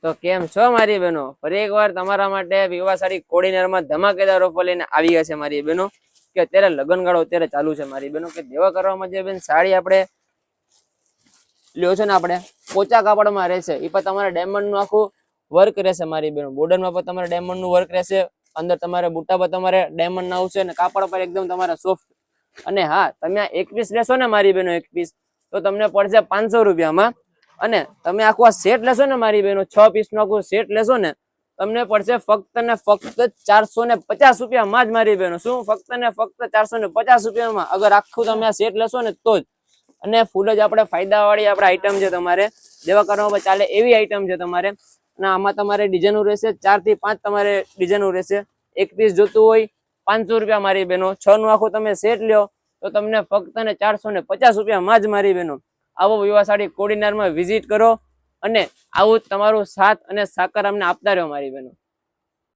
તો કેમ છો મારી બહેનો? ફરી એકવાર તમારા માટે વિવાહ સાડી કોડીનારમાં ધમાકેદાર ઓફર લઈને આવી ગયા છે મારી બહેનો, કે અત્યારે લગ્નગાળો અત્યારે ચાલુ છે મારી બહેનો, કે દેવા કરવામાં જે બેન સાડી આપણે લ્યો છે ને આપણે પોચા કાપડમાં રહેશે, એ પણ તમારે ડાયમંડ નું આખું વર્ક રહેશે મારી બહેનો. બોર્ડરમાં પણ તમારે ડાયમંડ નું વર્ક રહેશે, અંદર તમારે બુટ્ટા પર તમારે ડાયમંડ ના આવશે, અને કાપડ પર એકદમ તમારે સોફ્ટ. અને હા, તમે આ એક પીસ લેશો ને મારી બહેનો, એક પીસ તો તમને પડશે 500 રૂપિયામાં. અને તમે આખું આ સેટ લેશો ને મારી બહેનો, 6 પીસ નો આખું સેટ લેશો ને, તમને પડશે ફક્ત ને ફક્ત 450 રૂપિયામાં જ મારી બહેનો. શું? ફક્ત ને ફક્ત 450 રૂપિયામાં, અગર આખું તમે આ સેટ લેશો ને તો જ. અને ફૂલ જ આપણે ફાયદા વાળી આપણે આઈટમ છે, તમારે દેવા કરવામાં ચાલે એવી આઈટમ છે તમારે. અને આમાં તમારે ડિઝાઇનો રહેશે 4 થી 5 તમારે ડિઝાઇનો રહેશે. એક પીસ જોતું હોય 500 રૂપિયા મારી બહેનો, 6 નું આખું તમે સેટ લ્યો તો તમને ફક્ત ને 450 રૂપિયામાં જ મારી બહેનો. આવો વિવાહ સાડી કોડીનારમાં વિઝિટ કરો અને આવું તમારું સાથ અને સાકાર અમને આપતા રહ્યો મારી બહેનો.